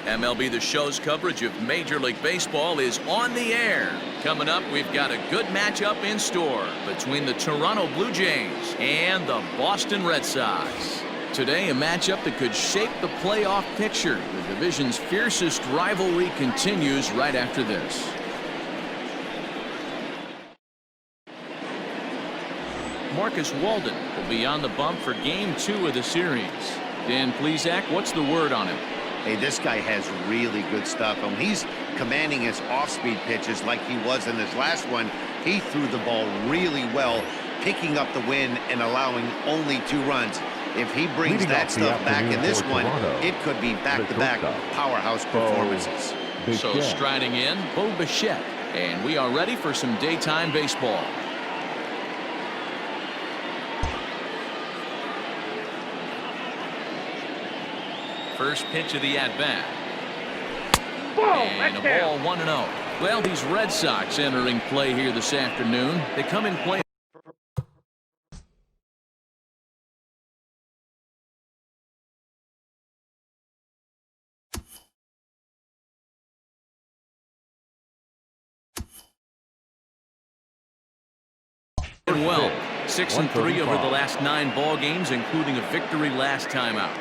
MLB The Show's coverage of Major League Baseball is on the air. Coming up, we've got a good matchup in store between the Toronto Blue Jays and the Boston Red Sox. Today, a matchup that could shape the playoff picture. The division's fiercest rivalry continues right after this. Marcus Walden will be on the bump for Game 2 of the series. Dan Plesac, what's the word on him? Hey, this guy has really good stuff. And he's commanding his off-speed pitches like he was in his last one. He threw the ball really well, picking up the win and allowing only 2 runs. If he brings that stuff back in this one, it could be back-to-back powerhouse performances. So striding in, Bo Bichette. And we are ready for some daytime baseball. First pitch of the at-bat. And a ball 1-0. Well, these Red Sox entering play here this afternoon. They come in play. Well, 6-3 over the last 9 ball games, including a victory last time out.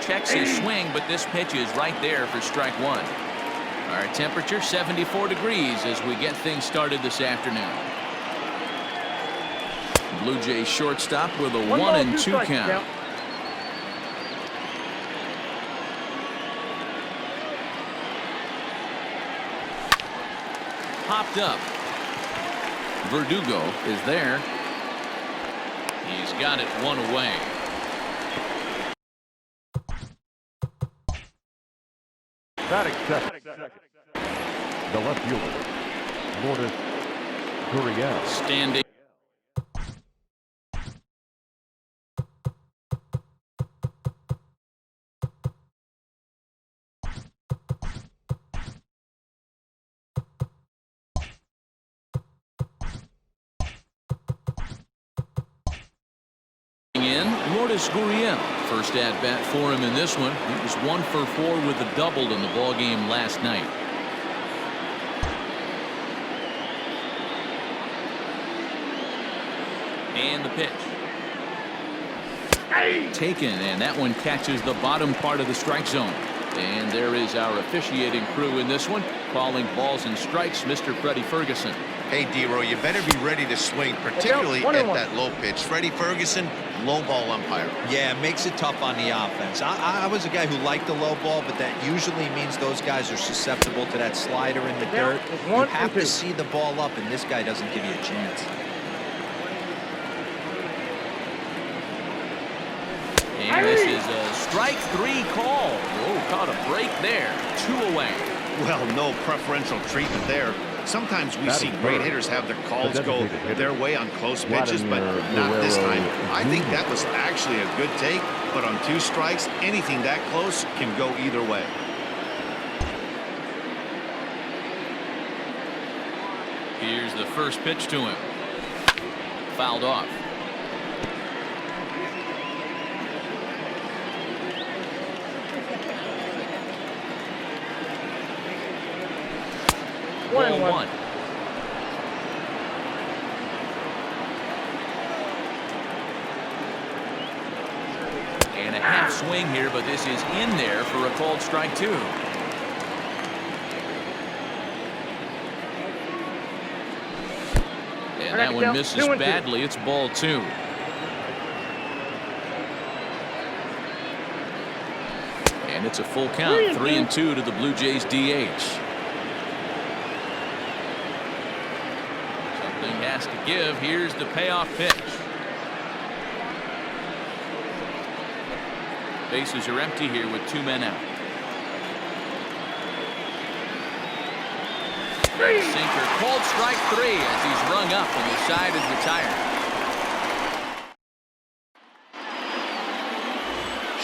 Checks his swing, but this pitch is right there for strike 1. Our temperature 74 degrees as we get things started this afternoon. Blue Jays shortstop with a 1-2 count. Popped up. Verdugo is there. He's got it 1 away. Batting second. The left fielder, Lourdes Gurriel. Standing. In Lourdes Gurriel. First at bat for him in this one. He was 1 for 4 with a double in the ball game last night. And the pitch. Taken, and that one catches the bottom part of the strike zone. And there is our officiating crew in this one, calling balls and strikes, Mr. Freddie Ferguson. Hey, D-Row, you better be ready to swing, particularly at that low pitch. Freddie Ferguson, low ball umpire. Yeah, it makes it tough on the offense. I was a guy who liked the low ball, but that usually means those guys are susceptible to that slider in the dirt. You have to see the ball up, and this guy doesn't give you a chance. And this is a strike 3 call. Oh, caught a break there. 2 away. Well, no preferential treatment there. Sometimes we see great hitters have their calls go their way on close pitches, but not this time. I think that was actually a good take, but on 2 strikes, anything that close can go either way. Here's the first pitch to him. Fouled off. Ball 1. And a half swing here, but this is in there for a called strike 2. And that one misses badly. It's ball 2. And it's a full count. 3-2 to the Blue Jays DH. Has to give. Here's the payoff pitch. Bases are empty here with 2 men out. Sinker, called strike 3 as he's rung up and the side is retired.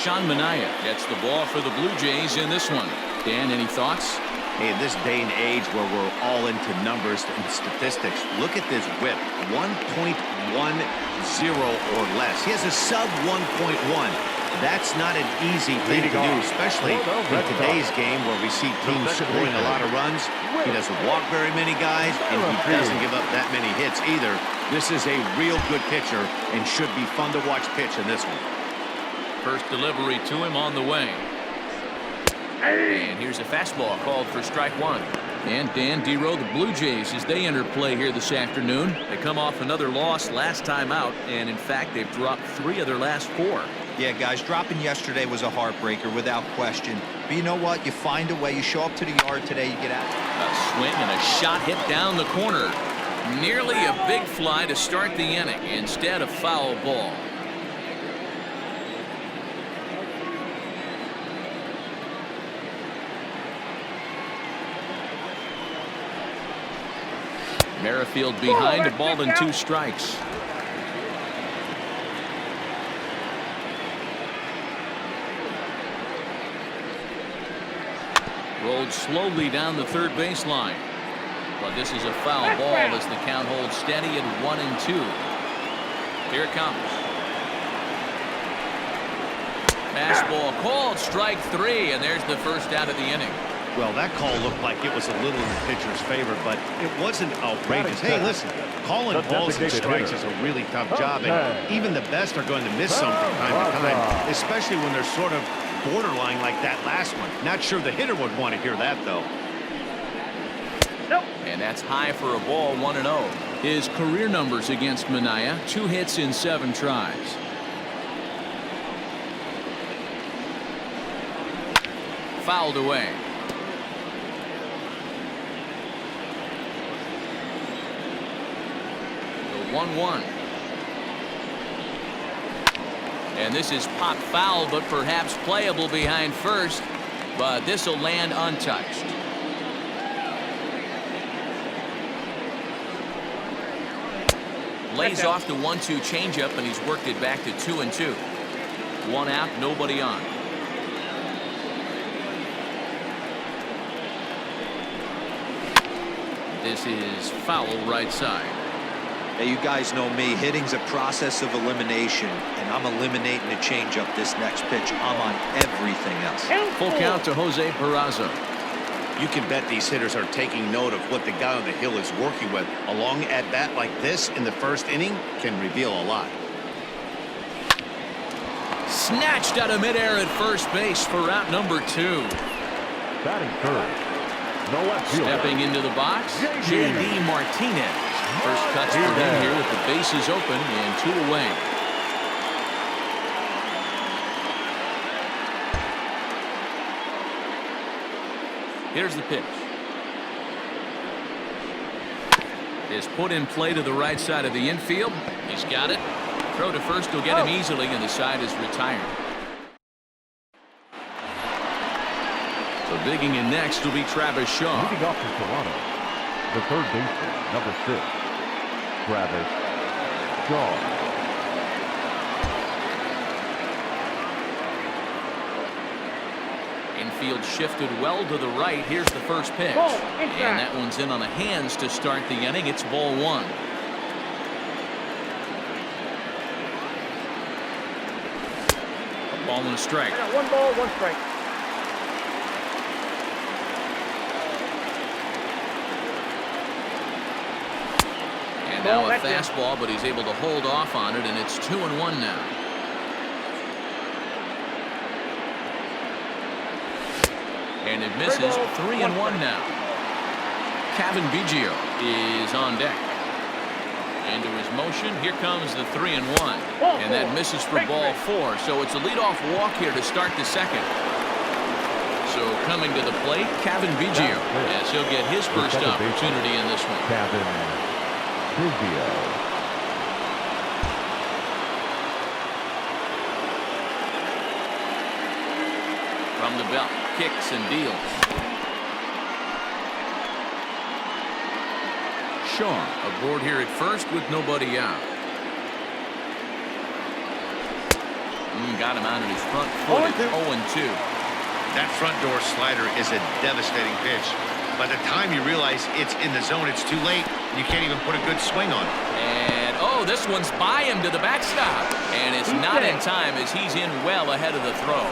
Sean Manaea gets the ball for the Blue Jays in this one. Dan, any thoughts? Hey, in this day and age where we're all into numbers and statistics, look at this whip, 1.10 or less. He has a sub 1.1. That's not an easy thing to do, especially in today's game where we see teams scoring a lot of runs. He doesn't walk very many guys, and he doesn't give up that many hits either. This is a real good pitcher and should be fun to watch pitch in this one. First delivery to him on the way. And here's a fastball called for strike one. And Dan Dero, the Blue Jays, as they enter play here this afternoon. They come off another loss last time out, and in fact, they've dropped 3 of their last 4. Yeah, guys, dropping yesterday was a heartbreaker without question. But you know what? You find a way. You show up to the yard today, you get out. A swing and a shot hit down the corner. Nearly a big fly to start the inning. Instead, a foul ball. Merrifield behind, a ball and 2 strikes. Rolled slowly down the third baseline. But this is a foul ball as the count holds steady at 1-2. Here it comes. Fastball called, strike 3, and there's the first out of the inning. Well, that call looked like it was a little in the pitcher's favor, but it wasn't outrageous. Hey, listen, calling balls and strikes is a really tough job, and even the best are going to miss some from time to time, especially when they're sort of borderline like that last one. Not sure the hitter would want to hear that, though. And that's high for a ball, 1-0. His career numbers against Minaya, 2 hits in 7 tries. Fouled away. The 1-1. And this is pop foul, but perhaps playable behind first. But this will land untouched. Lays off the 1-2 changeup, and he's worked it back to 2-2. 1 out, nobody on. This is foul right side. Hey, you guys know me. Hitting's a process of elimination, and I'm eliminating the changeup this next pitch. I'm on everything else. Full count to Jose Peraza. You can bet these hitters are taking note of what the guy on the hill is working with. A long at bat like this in the first inning can reveal a lot. Snatched out of midair at first base for route number 2. Batting third, the left fielder. Stepping into the box, J.D. Martinez. First cuts for him here with the bases open and 2 away. Here's the pitch. Is put in play to the right side of the infield. He's got it. Throw to first will get him easily, and the side is retired. So digging in next will be Travis Shaw. Moving off to Toronto, the third baseman, number 6, Travis Shaw. Infield shifted well to the right. Here's the first pitch. And that one's in on the hands to start the inning. It's ball 1. A ball and a strike. 1 ball, 1 strike. And now a fastball, but he's able to hold off on it, and it's 2-1 now. And it misses. 3-1 now. Kevin Biggio is on deck. Into his motion. Here comes the 3-1. And that misses for ball 4. So it's a leadoff walk here to start the second. So coming to the plate, Kevin Biggio, as he'll get his first opportunity in this one. Kevin Biggio. From the belt, kicks and deals. Shaw aboard here at first with nobody out. Got him out at his front foot at 0-2. That front door slider is a devastating pitch. By the time you realize it's in the zone, it's too late. You can't even put a good swing on it. And Oh, this one's by him to the backstop. And it's not in time as he's in well ahead of the throw.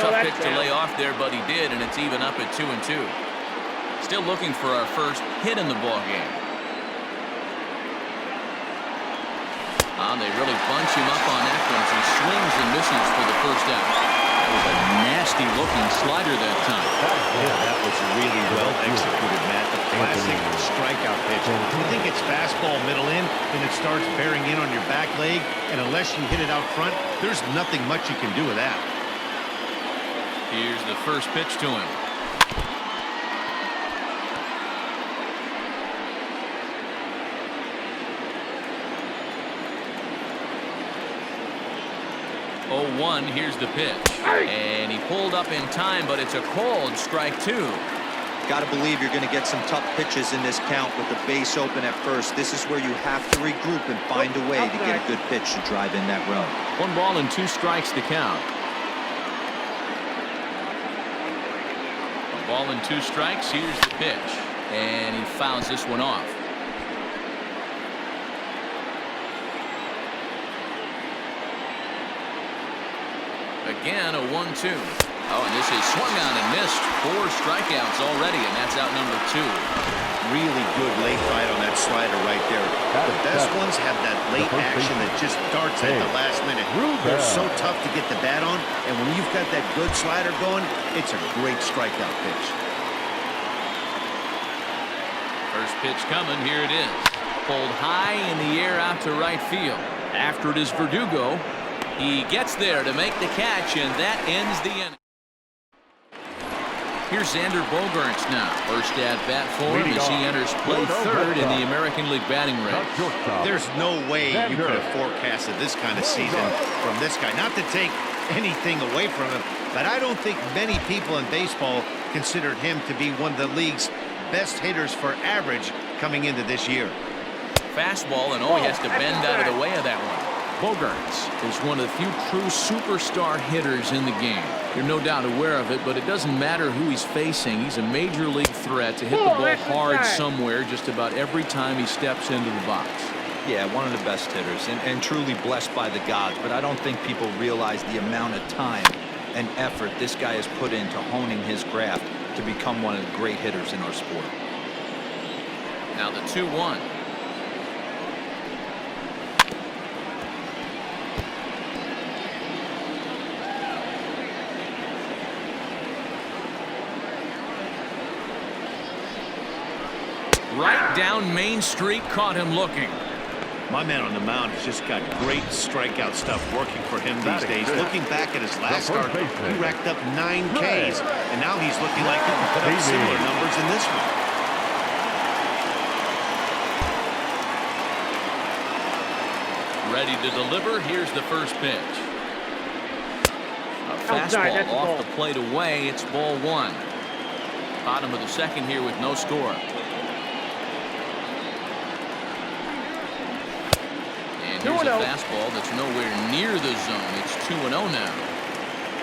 Tough pitch to lay off there, but he did, and it's even up at 2-2. Still looking for our first hit in the ball game. They really bunch him up on that one as he swings and misses for the first out. That was a nasty-looking slider that time. Yeah, that was really well executed, Matt. The classic strikeout pitch. You think it's fastball middle in, and it starts bearing in on your back leg, and unless you hit it out front, there's nothing much you can do with that. Here's the first pitch to him. Oh, 1, here's the pitch. And he pulled up in time, but it's a called strike 2. Got to believe you're going to get some tough pitches in this count with the base open at first. This is where you have to regroup and find a way to get a good pitch to drive in that run. 1 ball and 2 strikes to count. 1 ball and 2 strikes. Here's the pitch. And he fouls this one off. Again, a 1-2. Oh, and this is swung on and missed. 4 strikeouts already, and that's out number 2. Really good late bite on that slider right there. The best ones have that late action that just darts at the last minute. They're so tough to get the bat on, and when you've got that good slider going, it's a great strikeout pitch. First pitch coming. Here it is. Pulled high in the air out to right field. After it is Verdugo. He gets there to make the catch, and that ends the inning. Here's Xander Bogaerts now. First at bat for him as he enters play third in the American League batting race. There's no way you could have forecasted this kind of season from this guy. Not to take anything away from him, but I don't think many people in baseball considered him to be one of the league's best hitters for average coming into this year. Fastball, and he has to bend out of the way of that one. Bogaerts is one of the few true superstar hitters in the game. You're no doubt aware of it, but it doesn't matter who he's facing. He's a major league threat to hit the ball hard somewhere just about every time he steps into the box. Yeah, one of the best hitters and truly blessed by the gods, but I don't think people realize the amount of time and effort this guy has put into honing his craft to become one of the great hitters in our sport. Now the 2-1. Right down Main Street, caught him looking. My man on the mound has just got great strikeout stuff working for him these days. Looking back at his last start, he racked up 9 Ks, and now he's looking like he can put up similar numbers in this one. Ready to deliver. Here's the first pitch. A fastball off the plate away. It's ball 1. Bottom of the second here with no score. Here's a fastball that's nowhere near the zone. It's 2-0 now.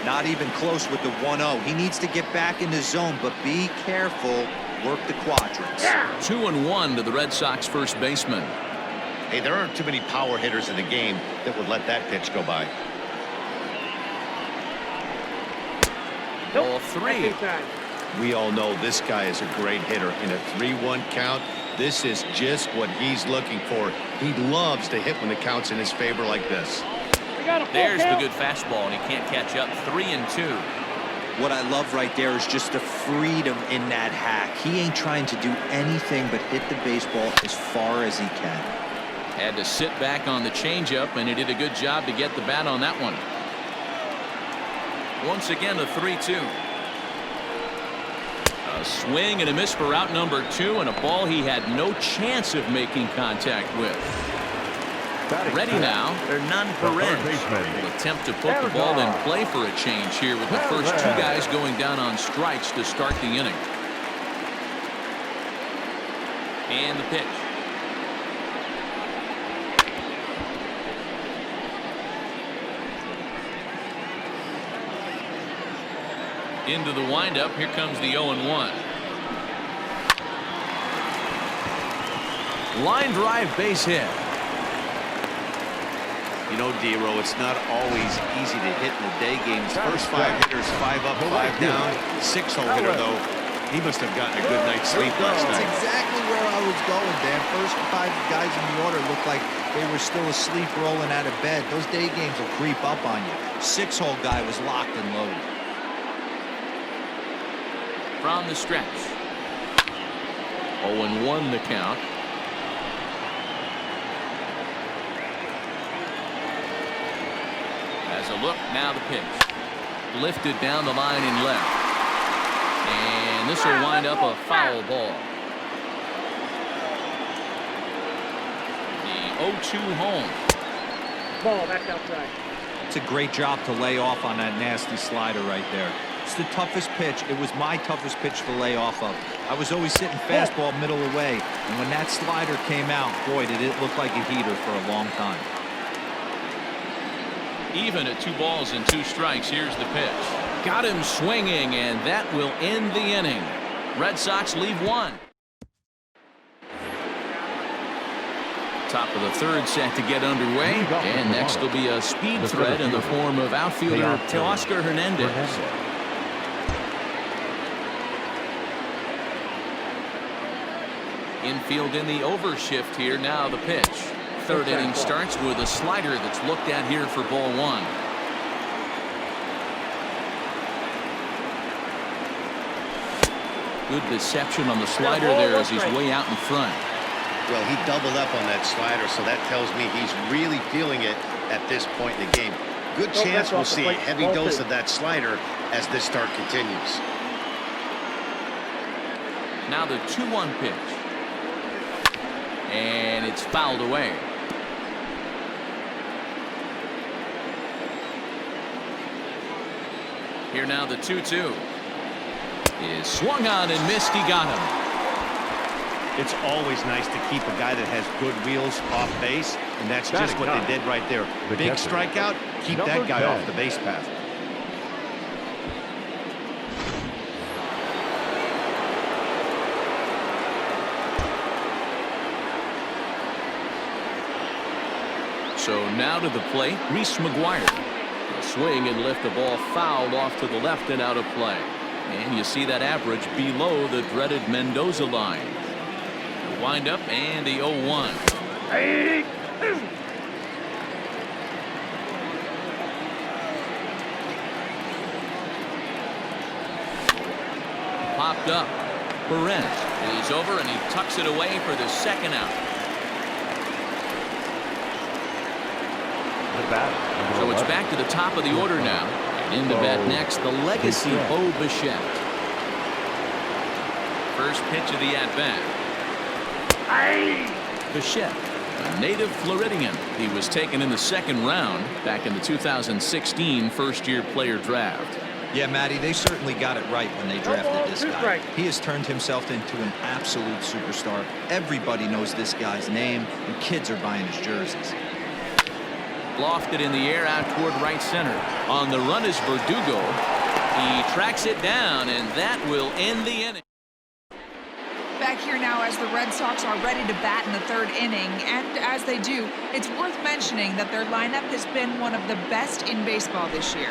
Not even close with the 1-0. He needs to get back in the zone, but be careful. Work the quadrants. 2-1 to the Red Sox first baseman. Hey, there aren't too many power hitters in the game that would let that pitch go by. Ball 3. We all know this guy is a great hitter. In a 3-1 count, this is just what he's looking for. He loves to hit when the count's in his favor like this. There's the good fastball, and he can't catch up. 3-2. What I love right there is just the freedom in that hack. He ain't trying to do anything but hit the baseball as far as he can. Had to sit back on the changeup, and he did a good job to get the bat on that one. Once again, a 3-2. A swing and a miss for out number 2, and a ball he had no chance of making contact with. Ready now, Hernan Perez will attempt to put the ball in play for a change here with the first 2 guys going down on strikes to start the inning. And the pitch. Into the windup. Here comes the 0-1. Line drive base hit. You know, D-Row, it's not always easy to hit in the day games. First 5 hitters, 5 up, 5 down. 6-hole hitter, though, he must have gotten a good night's sleep last night. That's exactly where I was going, Dan. First 5 guys in the order looked like they were still asleep rolling out of bed. Those day games will creep up on you. 6-hole guy was locked and loaded. From the stretch. 0-1 the count. As a look, now the pitch. Lifted down the line in left. And this will wind up a foul ball. The 0-2 home. Ball back outside. It's a great job to lay off on that nasty slider right there. It's the toughest pitch. It was my toughest pitch to lay off of. I was always sitting fastball middle away. And when that slider came out, boy, did it look like a heater for a long time. Even at 2 balls and 2 strikes. Here's the pitch. Got him swinging, and that will end the inning. Red Sox leave 1. Top of the 3rd set to get underway, and next will be a speed threat in the form of outfielder Teoscar Hernandez. Infield in the overshift here. Now the pitch. 3rd inning starts with a slider that's looked at here for ball 1. Good deception on the slider there as he's way out in front. Well, he doubled up on that slider, so that tells me he's really feeling it at this point in the game. Good chance we'll see a heavy dose of that slider as this start continues. Now the 2-1 pitch. And it's fouled away. Here now the 2-2 is swung on and missed. He got him. It's always nice to keep a guy that has good wheels off base, and that's just what they did right there. Big strikeout, keep that guy off the base path. So now to the plate, Reese McGuire. A swing and lift the ball fouled off to the left and out of play. And you see that average below the dreaded Mendoza line. The wind up and the 0-1. Popped up. Perez is over and he tucks it away for the 2nd out. So it's back to the top of the order now. And in to bat next, the legacy Bo Bichette. First pitch of the at-bat. Bichette, a native Floridian. He was taken in the 2nd round back in the 2016 first-year player draft. Yeah, Matty, they certainly got it right when they drafted this guy. He has turned himself into an absolute superstar. Everybody knows this guy's name, and kids are buying his jerseys. Lofted in the air out toward right center. On the run is Verdugo. He tracks it down, and that will end the inning. Back here now as the Red Sox are ready to bat in the 3rd inning, and as they do, it's worth mentioning that their lineup has been one of the best in baseball this year.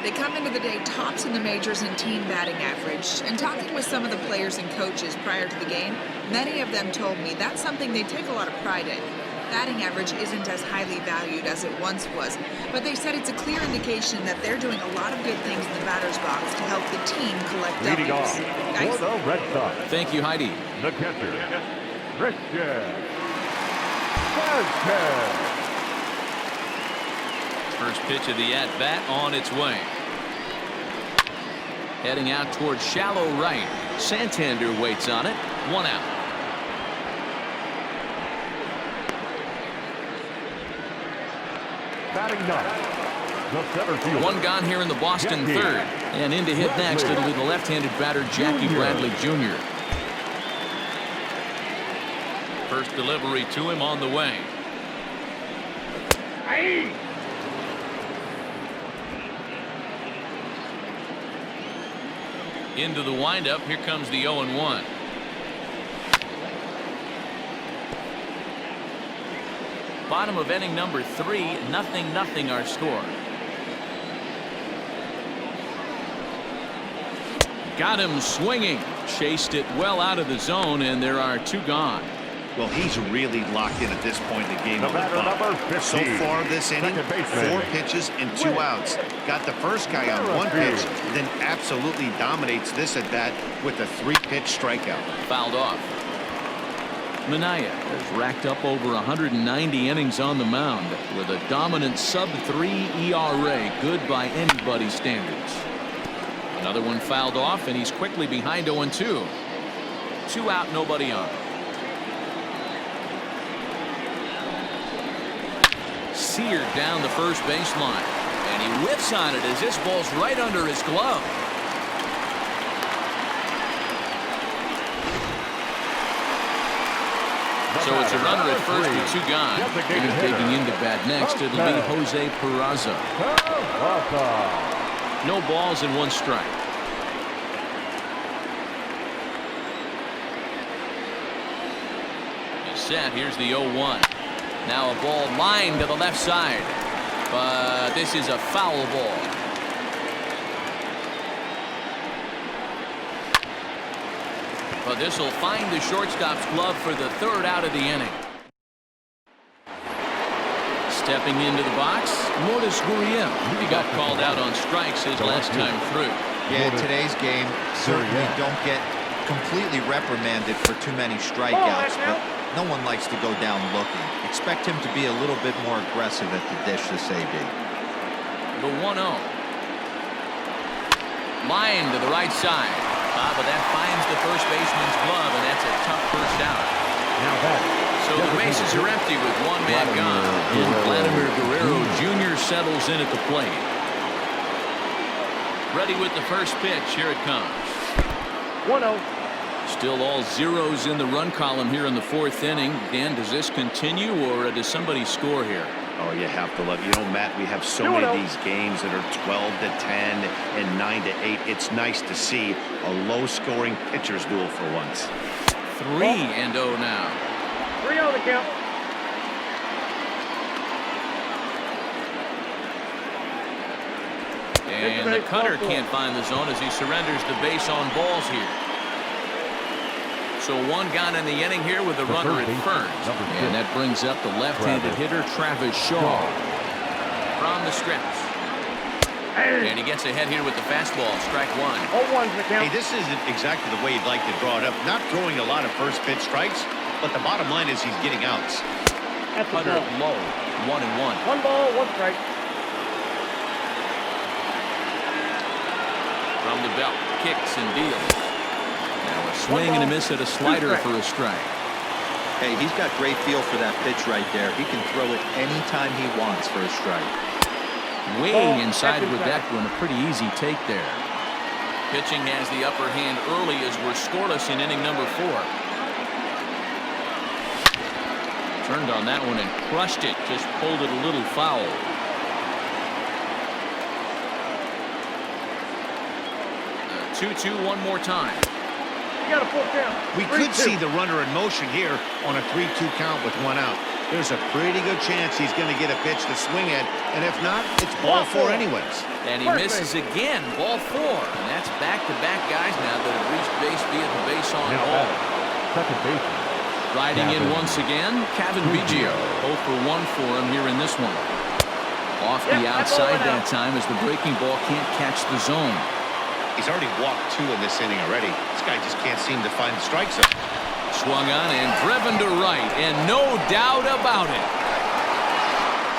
They come into the day tops in the majors in team batting average, and talking with some of the players and coaches prior to the game, many of them told me that's something they take a lot of pride in. Batting average isn't as highly valued as it once was, but they said it's a clear indication that they're doing a lot of good things in the batter's box to help the team collect Leading W's. off for the Red Sox. Thank you, Heidi. The catcher, Christian Sanchez. First pitch of the at-bat on its way. Heading out towards shallow right. Santander waits on it. 1 out. Batting 9, the center fielder. 1 gone here in the Boston 3rd. And in to hit next, it'll be the left-handed batter Jackie Bradley Jr. First delivery to him on the way. Into the windup. Here comes the 0-1. Bottom of inning number 3, 0-0 our score. Got him swinging. Chased it well out of the zone, and there are 2 gone. Well, he's really locked in at this point in the game. The batter, number 15. So far this inning, 4 pitches and 2 outs. Got the first guy on 1 pitch, then absolutely dominates this at bat with a 3-pitch strikeout. Fouled off. Minaya has racked up over 190 innings on the mound with a dominant sub-3 ERA, good by anybody's standards. Another one fouled off, and he's quickly behind 0-2. 2 out, nobody on. Seared down the first baseline, and he whiffs on it as this ball's right under his glove. So it's a runner at first with 2 gone. And taking into bat next, it'll be Jose Peraza. No balls and 1 strike. He's set. Here's the 0-1. Now a ball lined to the left side, but this is a foul ball. But this will find the shortstop's glove for the 3rd out of the inning. Stepping into the box, Lourdes Gurriel. He got called out on strikes his last time through. Yeah, today's game certainly don't get completely reprimanded for too many strikeouts, but no one likes to go down looking. Expect him to be a little bit more aggressive at the dish this AB. The 1-0. Line to the right side. But that finds the first baseman's glove, and that's a tough first out. Now that. So the bases are empty with 1 man gone. And Vladimir Guerrero Jr. settles in at the plate. Ready with the first pitch. Here it comes. 1-0. Still all zeros in the run column here in the 4th inning. Dan, does this continue, or does somebody score here? Oh, you have to love. You know, Matt, we have so many of these games that are 12-10 and 9-8. It's nice to see a low-scoring pitcher's duel for once. 3-0 now. 3-0 the count. And the cutter can't find the zone as he surrenders the base on balls here. So 1 gone in the inning here with the runner at first. And that brings up the left-handed hitter, Travis Shaw. From the stretch. And he gets ahead here with the fastball. Strike 1. 0-1's the count. Hey, this isn't exactly the way you'd like to draw it up. Not throwing a lot of first pitch strikes, but the bottom line is he's getting outs. That's the Cutter ball. low. 1-1. 1 ball, 1 strike. From the belt. Kicks and deals. Now a swing and a miss at a slider for a strike. Hey, he's got great feel for that pitch right there. He can throw it anytime he wants for a strike. Way inside with that one. A pretty easy take there. Pitching has the upper hand early as we're scoreless in inning number 4. Turned on that one and crushed it. Just pulled it a little foul. 2-2 one more time. You got a full count. We could see the runner in motion here on a 3-2 count with 1 out. There's a pretty good chance he's going to get a pitch to swing at, and if not, it's ball 4 anyways. And he misses again, ball 4. And that's back-to-back guys now that have reached base via the base on ball. Second baseman. Riding in once again, Kevin Biggio. 0 for 1 for him here in this one. Off the outside that time as the breaking ball can't catch the zone. He's already walked 2 in this inning already. This guy just can't seem to find the strike zone. Swung on and driven to right, and no doubt about it.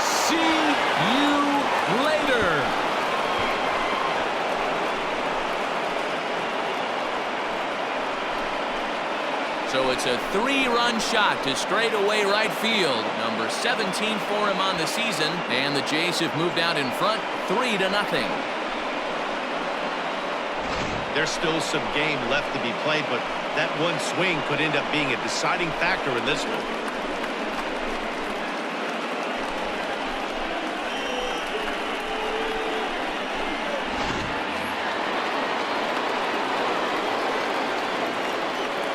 See you later. So it's a 3-run shot to straightaway right field. Number 17 for him on the season, and the Jays have moved out in front 3-0. There's still some game left to be played, but that one swing could end up being a deciding factor in this one.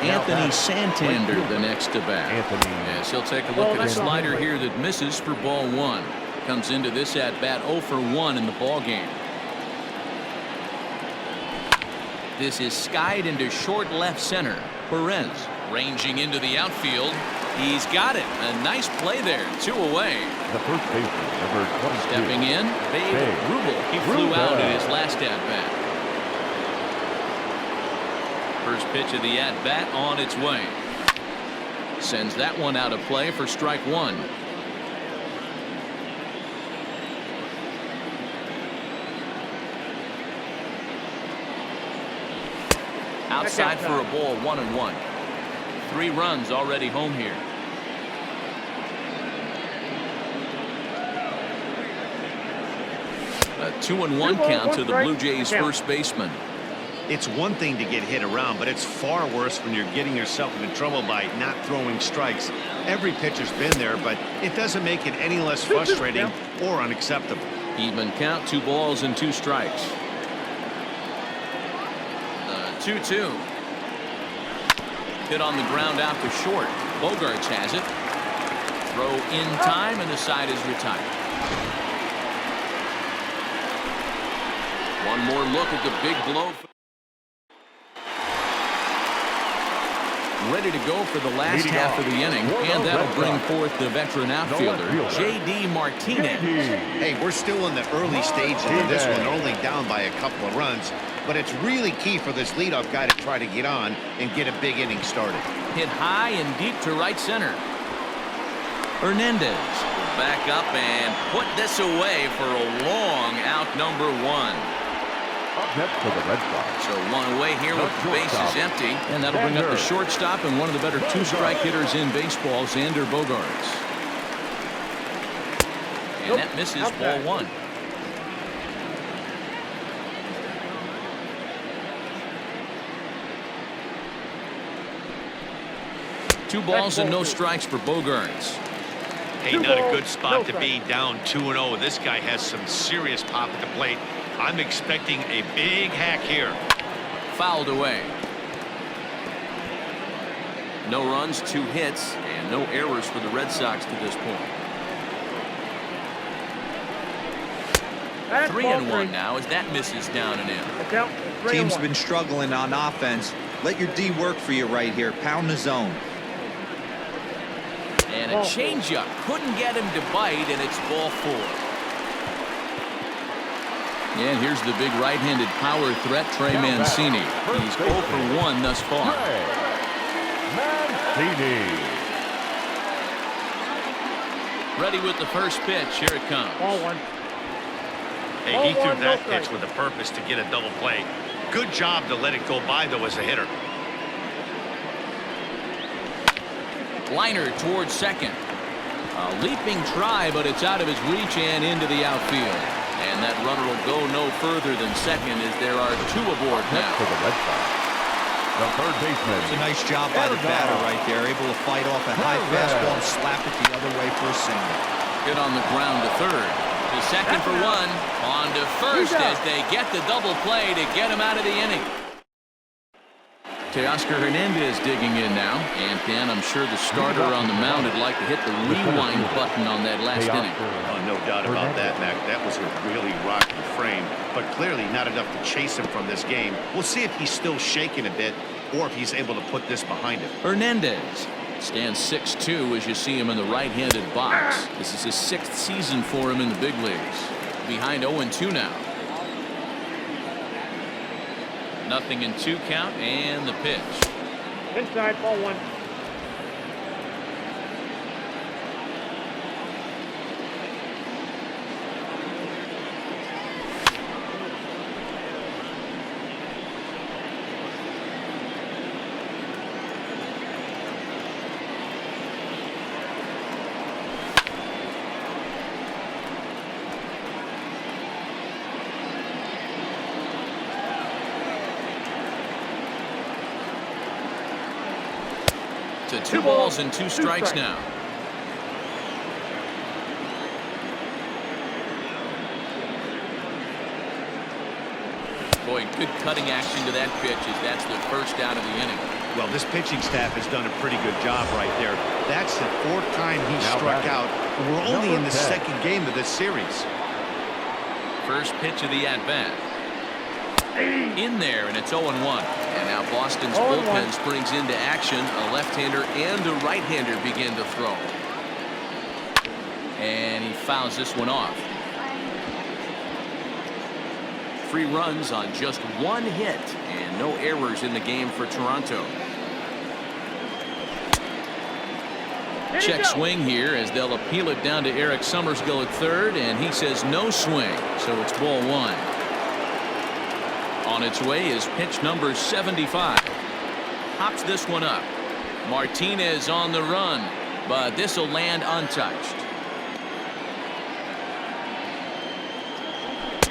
Anthony Santander the next to bat. Anthony. Yes, he'll take a look at a slider here that misses for ball one. Comes into this at bat 0 for 1 in the ball game. This is skied into short left center. Perez ranging into the outfield. He's got it. A nice play there. 2 away. The first baseman, number 22. Stepping in, Babe Rubel. He flew out in his last at bat. First pitch of the at bat on its way. Sends that one out of play for strike 1. Outside for a ball, 1-1. 3 runs already home here. A 2-1 count to the Blue Jays first baseman. It's one thing to get hit around, but it's far worse when you're getting yourself into trouble by not throwing strikes. Every pitcher's been there, but it doesn't make it any less frustrating or unacceptable. Even count, 2 balls and 2 strikes. 2-2. Hit on the ground out to short. Bogarts has it. Throw in time, and the side is retired. One more look at the big blow. Ready to go for the last half of the inning, and that'll bring forth the veteran outfielder, J.D. Martinez. Hey, we're still in the early stages of this one. They're only down by a couple of runs, but it's really key for this leadoff guy to try to get on and get a big inning started. Hit high and deep to right center. Hernandez will back up and put this away for a long out, number 1. Up next for the Red Sox. So 1 away here with the bases empty, and that'll bring up the shortstop and one of the better 2-strike hitters in baseball, Xander Bogaerts. And that misses ball 1. Two balls and no strikes for Bogaerts. Hey, not a good spot to be, down 2-0. This guy has some serious pop at the plate. I'm expecting a big hack here. Fouled away. No runs, 2 hits, and no errors for the Red Sox to this point. 3-1 now as that misses down and in. Team's been struggling on offense. Let your D work for you right here. Pound the zone. And a changeup. Couldn't get him to bite, and it's ball 4. And here's the big right-handed power threat, Trey Mancini. He's 0 for 1 thus far. Mancini. Ready with the first pitch. Here it comes. Ball 1. Hey, he threw that pitch with a purpose to get a double play. Good job to let it go by, though, as a hitter. Liner towards second. A leaping try, but it's out of his reach and into the outfield. And that runner will go no further than second as there are 2 aboard now. For the Red Sox. The third baseman. It's a nice job by the batter right there. Able to fight off a high fastball and slap it the other way for a single. Hit on the ground to third. To second for 1. On to first as they get the double play to get him out of the inning. Teoscar Hernandez digging in now. And Dan, I'm sure the starter on the mound would like to hit the rewind button on that last inning. Oh, no doubt about that, Mac. That was a really rocky frame, but clearly not enough to chase him from this game. We'll see if he's still shaking a bit or if he's able to put this behind him. Hernandez stands 6'2" as you see him in the right-handed box. This is his 6th season for him in the big leagues. Behind 0-2 now. 0-2 count and the pitch. Inside, ball 1. To 2 balls and 2 strikes now. Boy, good cutting action to that pitch as that's the first out of the inning. Well, this pitching staff has done a pretty good job right there. That's the 4th time he struck out. We're only in the 2nd game of this series. First pitch of the at-bat. In there, and it's 0-1. And now Boston's bullpen springs into action. A left-hander and a right-hander begin to throw. And he fouls this one off. 3 runs on just 1 hit, and no errors in the game for Toronto. Check swing here as they'll appeal it down to Eric Summersgill at 3rd, and he says no swing, so it's ball 1. On its way is pitch number 75. Hops this one up. Martinez on the run, but this will land untouched.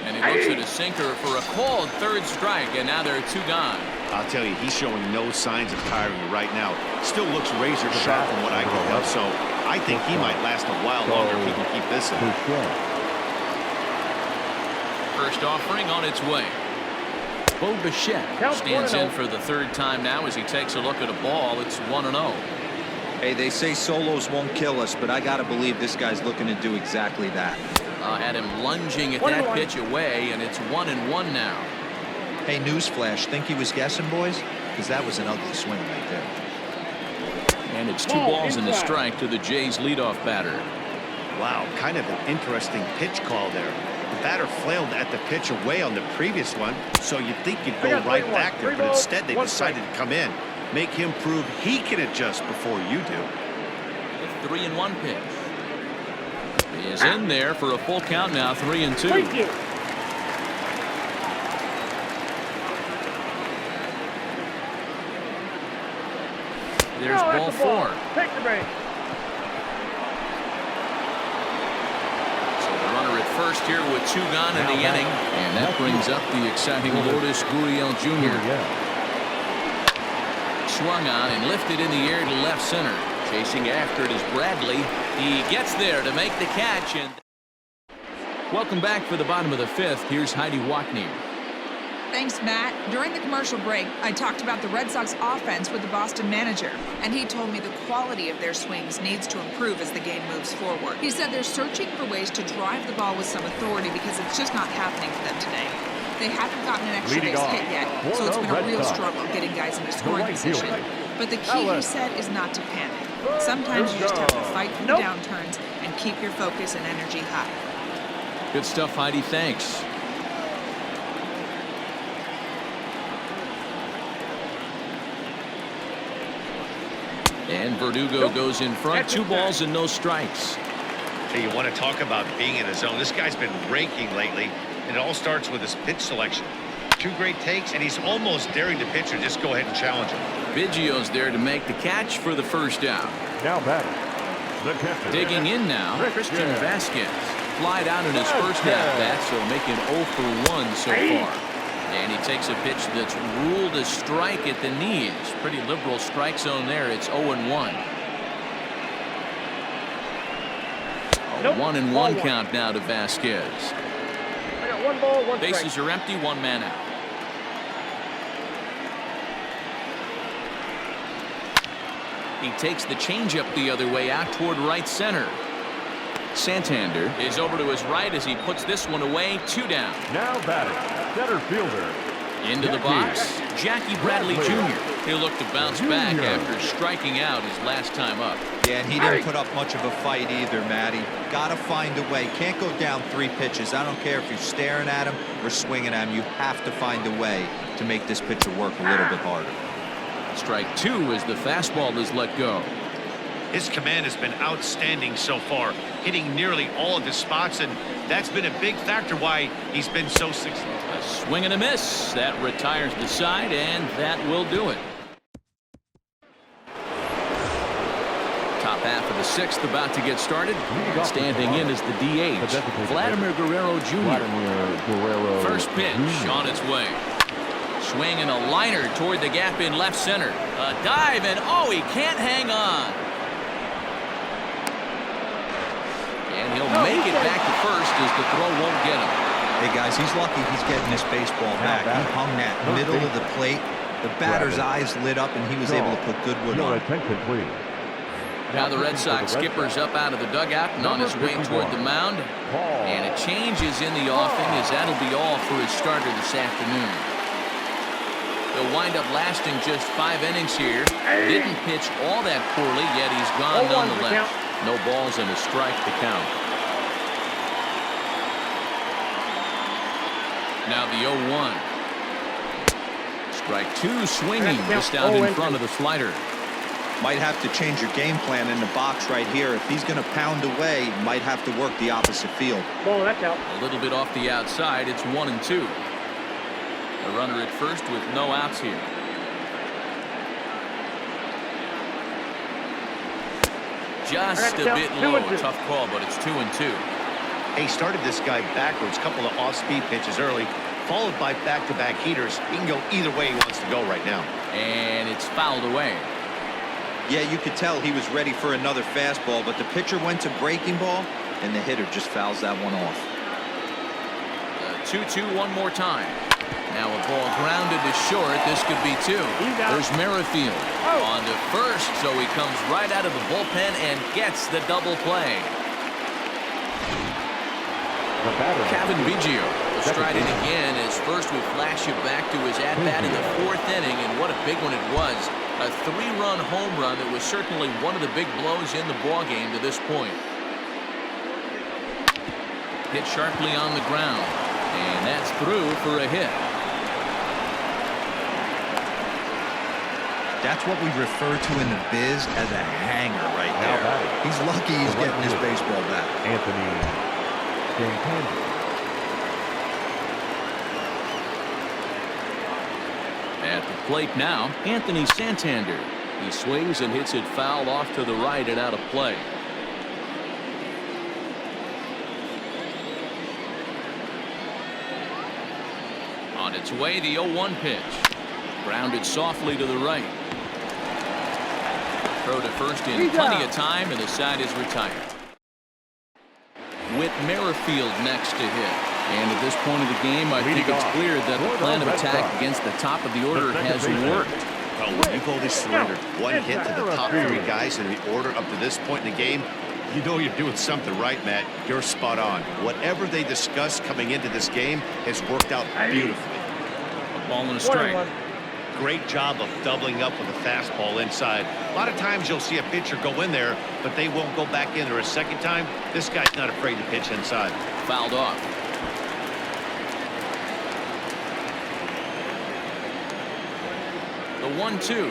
And he looks at a sinker for a called 3rd strike, and now there are 2 gone. I'll tell you, he's showing no signs of tiring right now. Still looks razor sharp from what I can tell, so I think he might last a while longer if he can keep this up. First offering on its way. Bo Bichette stands in for the 3rd time now as he takes a look at a ball. It's 1-0. Hey, they say solos won't kill us, but I got to believe this guy's looking to do exactly that. Had him lunging at that pitch away, and it's 1-1 now. Hey, newsflash, think he was guessing, boys? Because that was an ugly swing right there. And it's 2 balls and a strike to the Jays leadoff batter. Wow, kind of an interesting pitch call there. The batter flailed at the pitch away on the previous one, so you'd think you'd go right back there, but instead they decided to come in. Make him prove he can adjust before you do. The 3-1 pitch. He is in there for a full count now, 3-2. There's ball 4. Take the break. So the runner at first here with 2 gone in the inning, and that brings up the exciting Lourdes Gurriel Jr. Swung on and lifted in the air to left center. Chasing after it is Bradley. He gets there to make the catch. And welcome back for the bottom of the 5th. Here's Heidi Watney. Thanks, Matt. During the commercial break, I talked about the Red Sox offense with the Boston manager, and he told me the quality of their swings needs to improve as the game moves forward. He said they're searching for ways to drive the ball with some authority because it's just not happening for them today. They haven't gotten an extra base hit yet, so it's been a real struggle getting guys into scoring position. But the key, he said, is not to panic. Sometimes you just have to fight through the downturns and keep your focus and energy high. Good stuff, Heidi. Thanks. And Verdugo goes in front. 2 balls and no strikes. Hey, you want to talk about being in a zone? This guy's been raking lately, and it all starts with his pitch selection. 2 great takes, and he's almost daring the pitcher just go ahead and challenge him. Biggio's there to make the catch for the first out. Now batting, the catcher. Digging in now, Christian Vasquez. Flied out in his first at-bat, so making 0 for 1 so far. And he takes a pitch that's ruled a strike at the knees. Pretty liberal strike zone there. It's 0-1. A 1-1 count now to Vasquez. I got 1 ball, 1 strike. Bases are empty, 1 man out. He takes the changeup the other way out toward right center. Santander is over to his right as he puts this one away. 2 down. Now batting, center fielder. Into the box, Jackie Bradley Jr. He'll look to bounce back after striking out his last time up. Yeah, and he didn't put up much of a fight either, Matty. Got to find a way. Can't go down 3 pitches. I don't care if you're staring at him or swinging at him. You have to find a way to make this pitcher work a little bit harder. Strike 2 as the fastball is let go. His command has been outstanding so far, hitting nearly all of his spots, and that's been a big factor why he's been so successful. A swing and a miss. That retires the side, and that will do it. Top half of the 6th about to get started. Standing in is the DH, Vladimir Guerrero Jr. First pitch on its way. Swing and a liner toward the gap in left center. A dive, and oh, he can't hang on. And he'll make it back to first as the throw won't get him. Hey, guys, he's lucky he's getting this baseball back. He hung that middle of the plate The batter's eyes lit up, and he was able to put good wood Your on. attention, please. Now the Red Sox skipper's up out of the dugout and on his way toward the mound. And a change is in the offing, as that'll be all for his starter this afternoon. He'll wind up lasting just 5 innings here. Didn't pitch all that poorly, yet he's gone nonetheless. No balls and a strike to count. Now the 0-1. Strike 2 swinging just out in front of the slider. Might have to change your game plan in the box right here. If he's going to pound away, might have to work the opposite field. Ball, that's out. A little bit off the outside. It's 1-2. A runner at first with no outs here. Just a bit low. Tough call, but it's 2-2. He started this guy backwards, couple of off-speed pitches early, followed by back-to-back heaters. He can go either way he wants to go right now. And it's fouled away. Yeah, you could tell he was ready for another fastball, but the pitcher went to breaking ball, and the hitter just fouls that one off. 2-2 one more time. Now a ball grounded to short. This could be 2. There's Merrifield on to first, so he comes right out of the bullpen and gets the double play. Kevin Biggio will stride in again as first we flash you back to his at-bat in the 4th inning, and what a big one it was. A 3-run home run that was certainly one of the big blows in the ballgame to this point. Hit sharply on the ground, and that's through for a hit. That's what we refer to in the biz as a hanger right there. He's lucky he's getting his baseball back. Anthony Santander. At the plate now, Anthony Santander. He swings and hits it foul off to the right and out of play. On its way, the 0-1 pitch. Grounded softly to the right. Throw to first in plenty of time, and the side is retired. With Merrifield next to hit. And at this point of the game, I think it's clear that the plan of attack against the top of the order has worked. Well, when you've only surrendered 1 hit to the top 3 guys in the order up to this point in the game, you know you're doing something right, Matt. You're spot on. Whatever they discussed coming into this game has worked out beautifully. A ball and a strike. Great job of doubling up with a fastball inside. A lot of times you'll see a pitcher go in there, but they won't go back in there a second time. This guy's not afraid to pitch inside. Fouled off. The 1-2.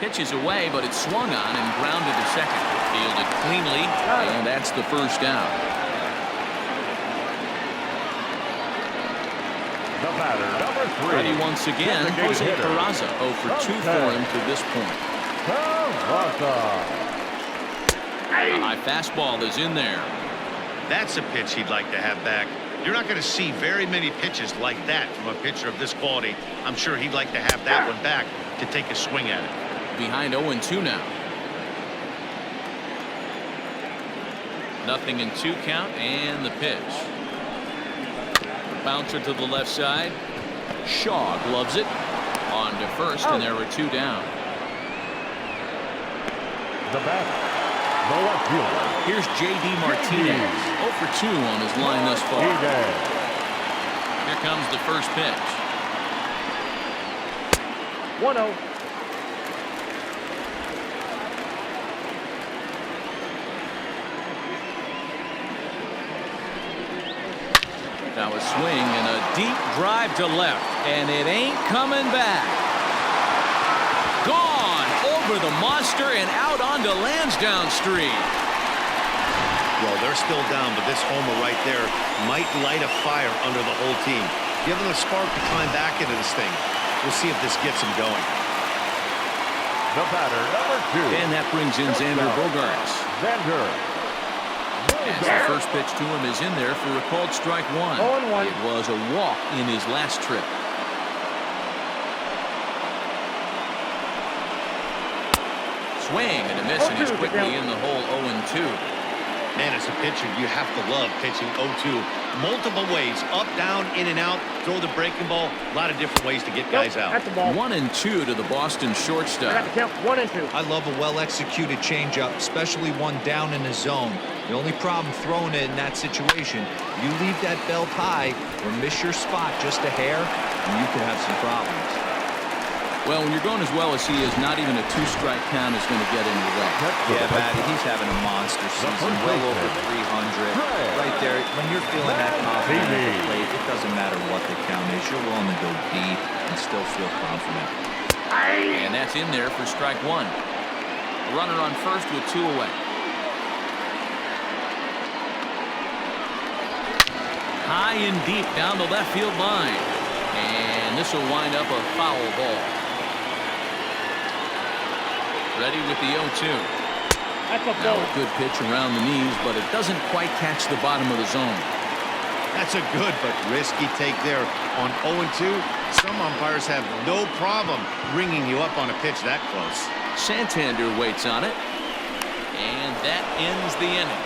Pitches away, but it's swung on and grounded to second. Fielded cleanly, and that's the first down. The batter, number 3. Ready once again, Jose Peraza. 0 for 2 for him to this point. A high fastball is in there. That's a pitch he'd like to have back. You're not going to see very many pitches like that from a pitcher of this quality. I'm sure he'd like to have that one back to take a swing at it. Behind 0-2 now. 0-2 count, and the pitch. Bouncer to the left side. Shaw gloves it. On to first, and there were 2 down. The batter, the left fielder. Here's J.D. Martinez. 0 for 2 on his line thus far. Here comes the first pitch. 1-0. Now a swing and a deep drive to left, and it ain't coming back. Gone over the monster and out onto Lansdowne Street. Well, they're still down, but this homer right there might light a fire under the whole team. Give them a spark to climb back into this thing. We'll see if this gets them going. The batter, number 2. And that brings in Xander Bogaerts. As the first pitch to him is in there for a called strike 1. It was a walk in his last trip. Swing and a miss, and he's quickly in the hole. 0-2. Man, as a pitcher, you have to love pitching 0-2. Multiple ways, up, down, in and out, throw the breaking ball. A lot of different ways to get guys out. That's the ball. 1-2 to the Boston I got shortstop. the count. 1 and 2. I love a well-executed changeup, especially one down in the zone. The only problem throwing it in that situation, you leave that belt high or miss your spot just a hair, and you could have some problems. Well, when you're going as well as he is, not even a 2-strike count is going to get in your way. Yeah, Matty, he's having a monster season, well over 300. Right there, when you're feeling that confident at the plate, it doesn't matter what the count is. You're willing to go deep and still feel confident. And that's in there for strike 1. A runner on first with 2 away. High and deep down the left field line. And this will wind up a foul ball. Ready with the 0-2. That's a Now ball. a good pitch around the knees, but it doesn't quite catch the bottom of the zone. That's a good but risky take there on 0-2. Some umpires have no problem ringing you up on a pitch that close. Santander waits on it. And that ends the inning.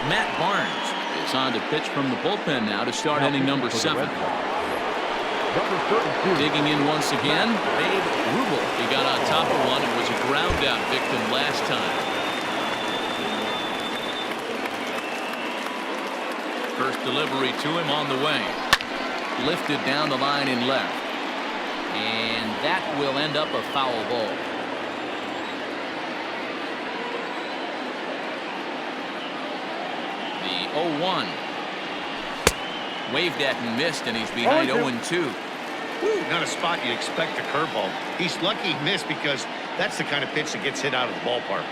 Matt Barnes is on to pitch from the bullpen now to start inning number 7. Digging in once again, Babe Rubel. He got on top of one and was a ground out victim last time. First delivery to him on the way. Lifted down the line in left. And that will end up a foul ball. The 0-1. Waved at and missed, and he's behind 0-2. Not a spot you'd expect a curveball. He's lucky he missed because that's the kind of pitch that gets hit out of the ballpark.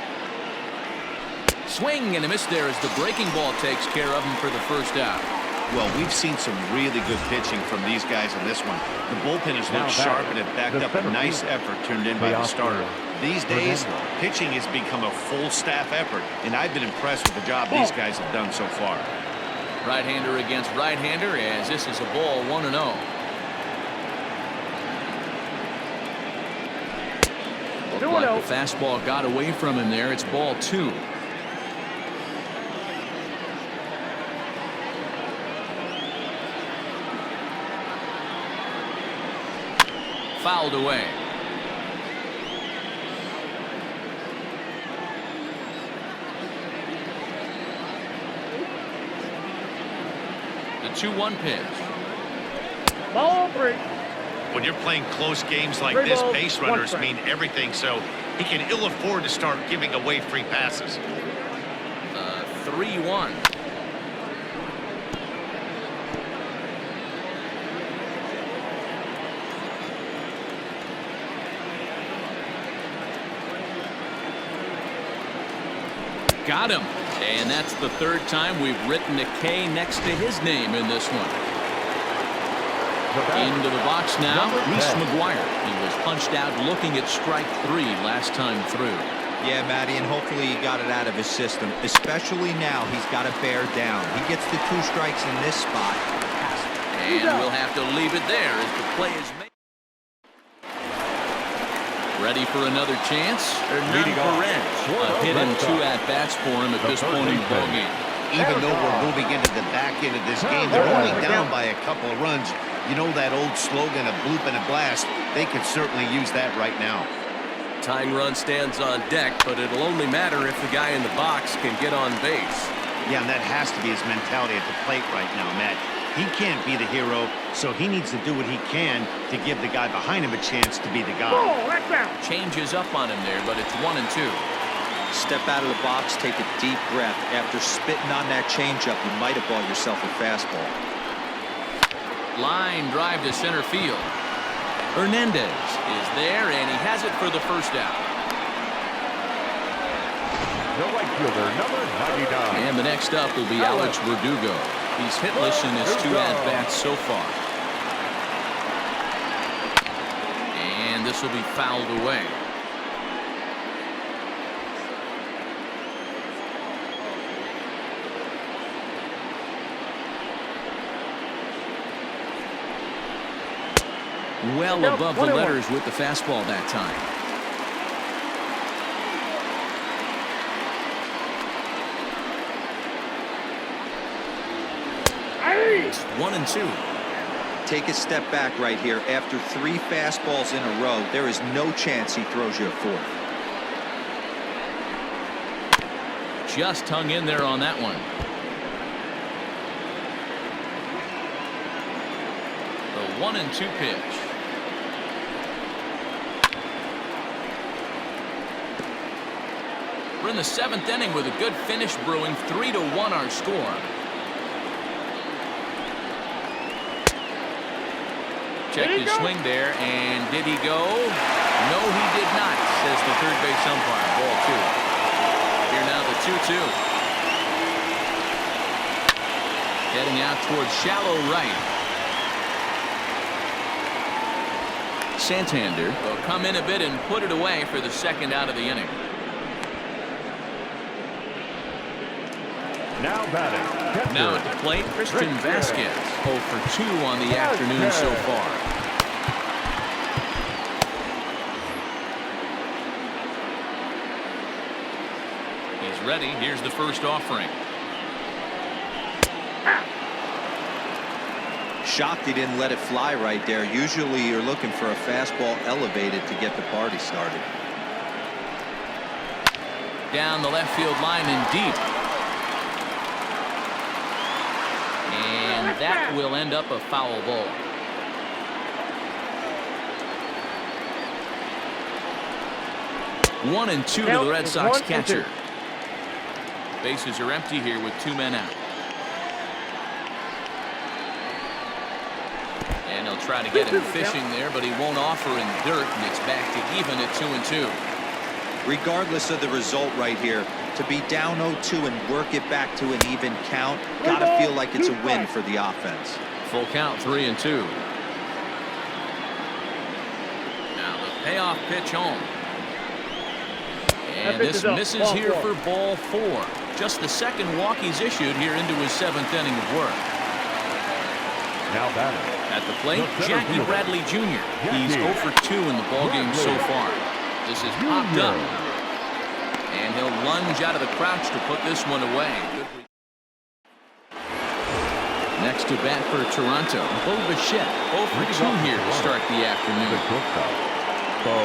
Swing and a miss there as the breaking ball takes care of him for the first out. Well, we've seen some really good pitching from these guys on this one. The bullpen has looked sharp and it backed up a nice effort turned in by the starter. These days, pitching has become a full staff effort, and I've been impressed with the job these guys have done so far. Right-hander against right-hander, as this is a ball 1-0. Looked like the fastball got away from him there. It's ball 2. Fouled away. The 2-1 pitch. Ball 3. When you're playing close games like 3 this, balls, base 1 runners strike. mean everything, so he can ill afford to start giving away free passes. 3-1. Got him. And that's the 3rd time we've written a K next to his name in this one. Into the box now, Reese McGuire. He was punched out looking at strike 3 last time through. Yeah, Matty, and hopefully he got it out of his system, especially now he's got to bear down. He gets the 2 strikes in this spot. And we'll have to leave it there as the play is made. Ready for another chance? Hernan Perez. A hit and 2 at-bats for him at this point in the ballgame. Even though we're moving into the back end of this game, they're only down by a couple of runs. You know that old slogan, a bloop and a blast? They could certainly use that right now. Tying run stands on deck, but it'll only matter if the guy in the box can get on base. Yeah, and that has to be his mentality at the plate right now, Matt. He can't be the hero, so he needs to do what he can to give the guy behind him a chance to be the guy. Ball, that's out. Changes up on him there, but it's 1-2. Step out of the box, take a deep breath. After spitting on that changeup, you might have bought yourself a fastball. Line drive to center field. Hernandez is there, and he has it for the first out. The right fielder, number 99. And the next up will be Alex Verdugo. He's hitless in his 2 at-bats so far. And this will be fouled away. Well above the letters with the fastball that time. It's 1-2. Take a step back right here. After 3 fastballs in a row, there is no chance he throws you a 4th. Just hung in there on that one. The 1-2 pitch. We're in the 7th inning with a good finish brewing. 3-1 our score. Check his swing there, and did he go? No, he did not, says the third base umpire. Ball 2. Here now the 2-2. Heading out towards shallow right. Santander will come in a bit and put it away for the 2nd out of the inning. Now batting. Now at the plate, Christian Vasquez. 0 for 2 on the afternoon so far. He's ready. Here's the first offering. Shocked he didn't let it fly right there. Usually you're looking for a fastball elevated to get the party started. Down the left field line and deep. And that will end up a foul ball. One and 2 to the Red Sox catcher. Bases are empty here with 2 men out. And he'll try to get him fishing there, but he won't offer in dirt, and it's back to even at 2-2. Regardless of the result right here, to be down 0-2 and work it back to an even count, gotta feel like it's a win for the offense. Full count, 3-2. Now the payoff pitch home. And this misses here for ball 4. Just the 2nd walk he's issued here into his 7th inning of work. Now batting. At the plate, Jackie Bradley Jr. He's 0 for 2 in the ballgame so far. This is popped up. And he'll lunge out of the crouch to put this one away. Next to bat for Toronto, Bo Bichette. 0 for 2 here to start the afternoon. Bo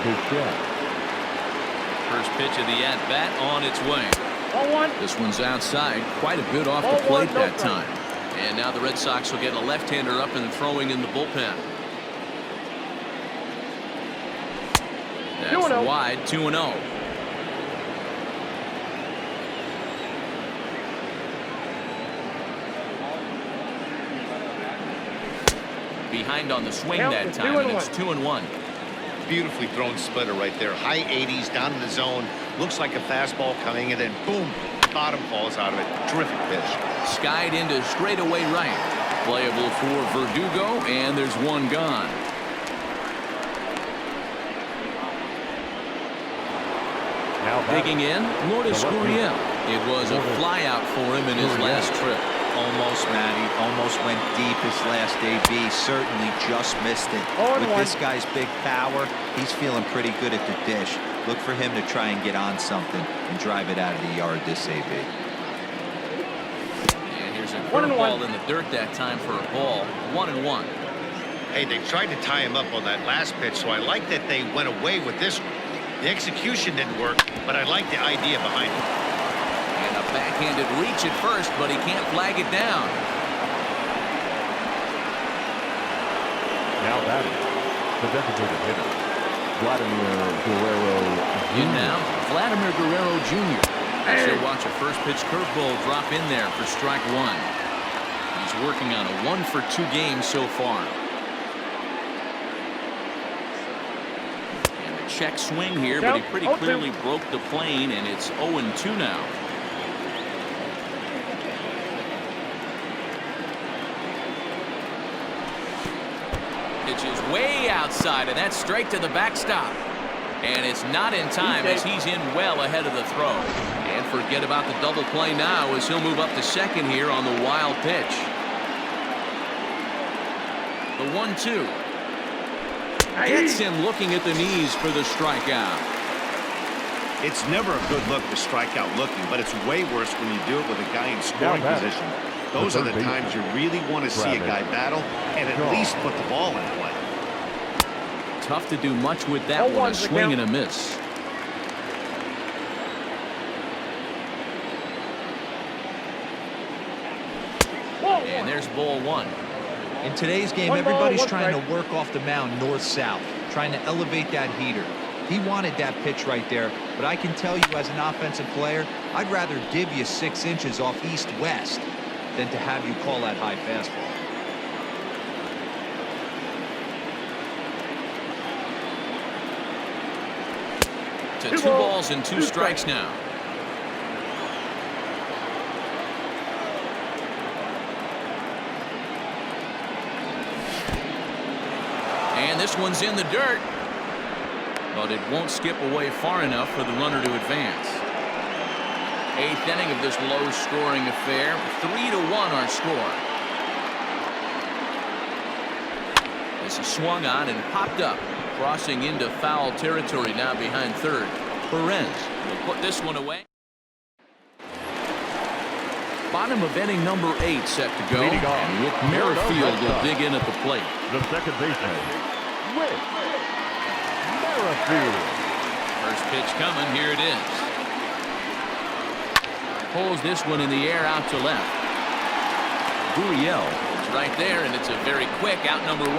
Bichette. First pitch of the at-bat on its way. 0-1. This one's outside, quite a bit off the plate that time. And now the Red Sox will get a left-hander up and throwing in the bullpen. That's wide, 2-0. Behind on the swing that time, and it's 2-1. Beautifully thrown splitter right there. High 80s down in the zone. Looks like a fastball coming, and then boom, bottom falls out of it. Terrific pitch. Skied into straightaway right. Playable for Verdugo, and there's one gone. Now digging in, Lourdes Gurriel. It was a flyout for him in his last trip. Almost, Matty. Almost went deep his last AB. Certainly just missed it. With this guy's big power, he's feeling pretty good at the dish. Look for him to try and get on something and drive it out of the yard this AB. And here's a curveball in the dirt that time for a ball. 1-1. Hey, they tried to tie him up on that last pitch, so I like that they went away with this one. The execution didn't work, but I like the idea behind it. And a backhanded reach at first, but he can't flag it down. Now batting. The designated hitter, Vladimir Guerrero Jr. In now, Vladimir Guerrero Jr. So watch a first pitch curveball drop in there for strike 1. He's working on a 1-for-2 game so far. And a check swing here, but he pretty clearly broke the plane, and it's 0-2 now. Pitch is way outside, and that's straight to the backstop. And it's not in time as he's in well ahead of the throw. And forget about the double play now as he'll move up to second here on the wild pitch. The 1-2. Gets him looking at the knees for the strikeout. It's never a good look to strike out looking, but it's way worse when you do it with a guy in scoring position. Those are the times you really want to see a guy battle and at least put the ball in play. Tough to do much with that one. A swing and a miss. And there's ball one. In today's game, everybody's trying to work off the mound north-south, trying to elevate that heater. He wanted that pitch right there, but I can tell you as an offensive player, I'd rather give you 6 inches off east-west than to have you call that high fastball. To 2 balls and 2 strikes now. And this one's in the dirt. But it won't skip away far enough for the runner to advance. 8th inning of this low-scoring affair. 3-1 our score. This is swung on and popped up. Crossing into foul territory now behind third. Perez will put this one away. Bottom of inning number 8 set to go. And Rick Merrifield will dig in at the plate. The second baseman, Rick Merrifield. First pitch coming. Here it is. Pulls this one in the air out to left. Gurriel is right there, and it's a very quick out number 1.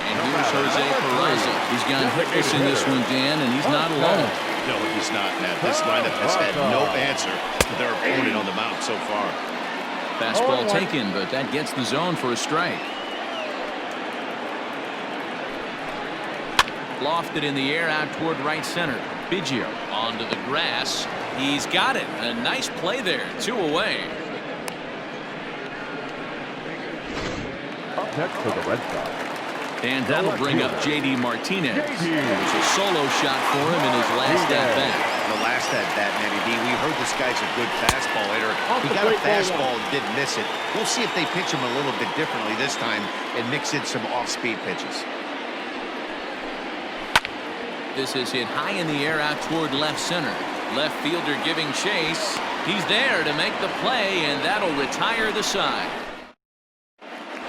And here's Jose Peraza. He's gone hitless in this one, Dan, and he's not alone. No, he's not, Matt. This lineup has had no answer to their opponent on the mound so far. Fastball taken, but that gets the zone for a strike. Lofted in the air out toward right center. Biggio onto the grass. He's got it. A nice play there. 2 away. Up next for the Red Sox. And that'll bring up J.D. Martinez. It was a solo shot for him in his last at-bat. The last at-bat, Matty D, we heard this guy's a good fastball hitter. He got a fastball and didn't miss it. We'll see if they pitch him a little bit differently this time and mix in some off-speed pitches. This is hit high in the air out toward left center. Left fielder giving chase. He's there to make the play, and that'll retire the side.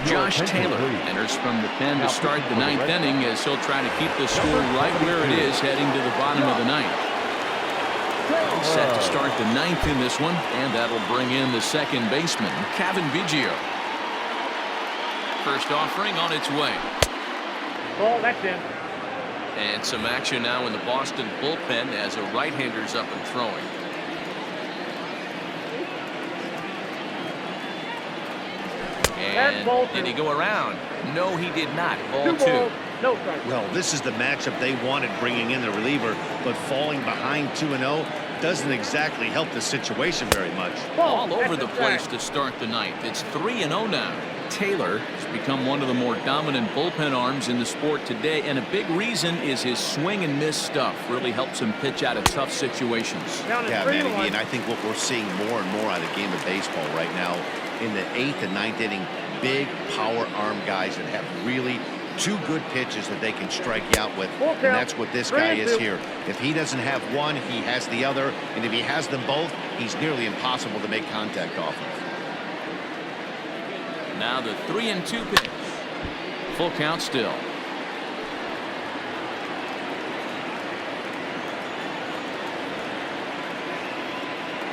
Josh Taylor enters from the pen to start the 9th inning as he'll try to keep the score right where it is heading to the bottom of the 9th. Set to start the 9th in this one, and that'll bring in the second baseman, Kevin Biggio. First offering on its way. Ball, that's in. And some action now in the Boston bullpen as a right-hander's up and throwing. And did he go around? No, he did not. Ball 2. No strike. Well, this is the matchup they wanted bringing in the reliever, but falling behind 2-0 doesn't exactly help the situation very much. All over the place to start the 9th. It's 3-0 now. Taylor has become one of the more dominant bullpen arms in the sport today, and a big reason is his swing and miss stuff. Really helps him pitch out of tough situations. Yeah, Manny, and I think what we're seeing more and more out of the game of baseball right now in the 8th and 9th inning, big power arm guys that have really 2 good pitches that they can strike you out with, and that's what this guy is here. If he doesn't have one, he has the other, and if he has them both, he's nearly impossible to make contact off of. Now the 3-2 pitch. Full count still.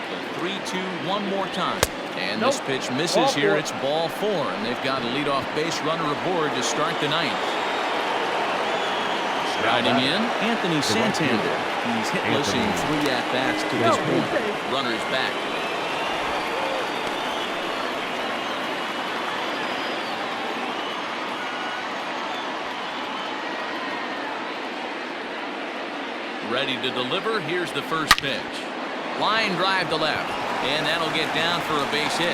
The 3-2 one more time. And this pitch misses here. It's ball 4, and they've got a leadoff base runner aboard to start the 9th. Striding in, Anthony Santander. He's hitless in 3 at-bats to this point. Runner's back. Ready to deliver. Here's the first pitch. Line drive to left. And that'll get down for a base hit.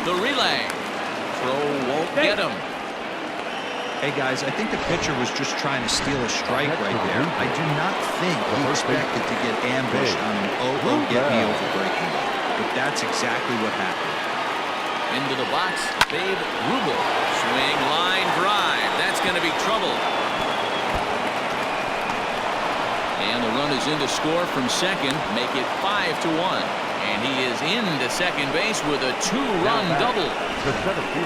The relay. Throw won't get him. Hey, guys, I think the pitcher was just trying to steal a strike right there. I do not think he expected to get ambushed on an get-me-over breaking ball. But that's exactly what happened. Into the box, Babe Ruble. Swing, line drive. That's going to be trouble. And the run is in to score from second, make it 5-1. And he is into second base with a 2-run double.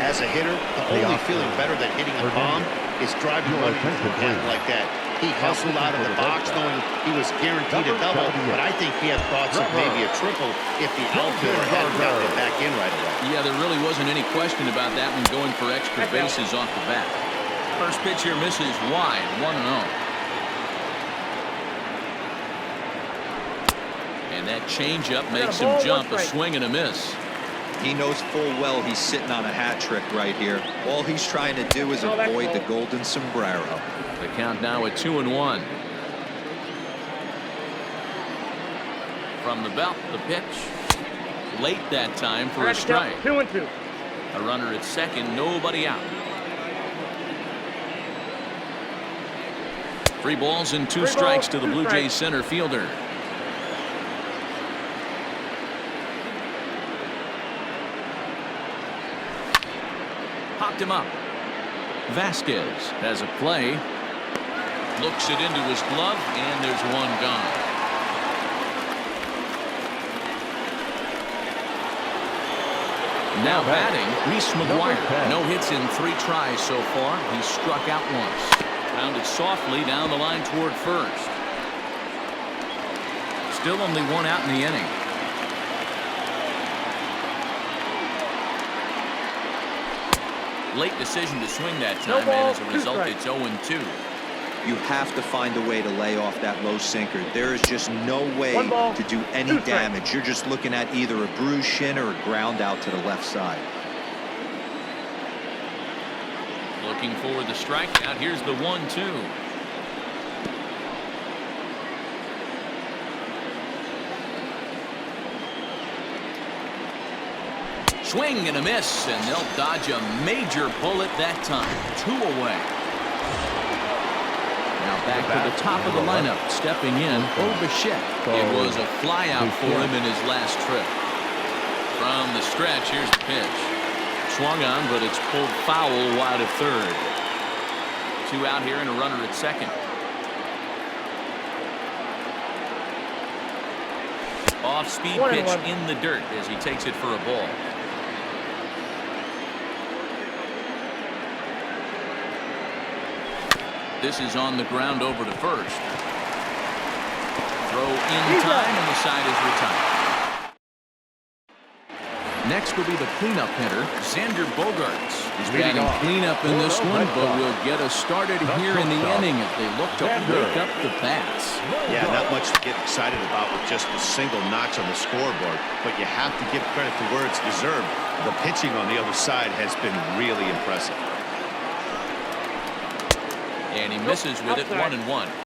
As a hitter, the only feeling better than hitting a bomb is driving runners into a gap like that. He hustled out of the box knowing he was guaranteed a double, but I think he had thoughts of maybe a triple if the outfielder hadn't gotten it back in right away. Yeah, there really wasn't any question about that one, going for extra bases off the bat. First pitch here misses wide, 1-0. And that changeup makes him jump, a swing and a miss. He knows full well he's sitting on a hat trick right here. All he's trying to do is avoid the golden sombrero. The count now at 2-1. From the belt, the pitch. Late that time for a strike. 2-2. A runner at second, nobody out. 3 balls and 2 strikes to the Blue Jays center fielder. Popped him up. Vasquez has a play. Looks it into his glove, and there's one gone. Now batting, Reese McGuire. No hits in 3 tries so far. He struck out once. Grounded softly down the line toward first. Still only 1 out in the inning. Late decision to swing that time, and as a result, it's 0-2. You have to find a way to lay off that low sinker. There is just no way to do any damage. You're just looking at either a bruised shin or a ground out to the left side. Looking for the strikeout. Here's the 1-2. Swing and a miss, and they'll dodge a major bullet that time. 2 away. Now back to the top of the lineup. Stepping in, Bichette. It was a flyout for him in his last trip. From the stretch, here's the pitch. Swung on, but it's pulled foul wide of third. 2 out here and a runner at second. Off-speed pitch in the dirt as he takes it for a ball. This is on the ground over to first. Throw in time, and the side is retired. Next will be the cleanup hitter, Xander Bogaerts. He's batting cleanup in this one, but will get us started here in the inning as they look to wake up the bats. Yeah, not much to get excited about with just a single notch on the scoreboard, but you have to give credit to where it's deserved. The pitching on the other side has been really impressive. And he misses with it, 1-1.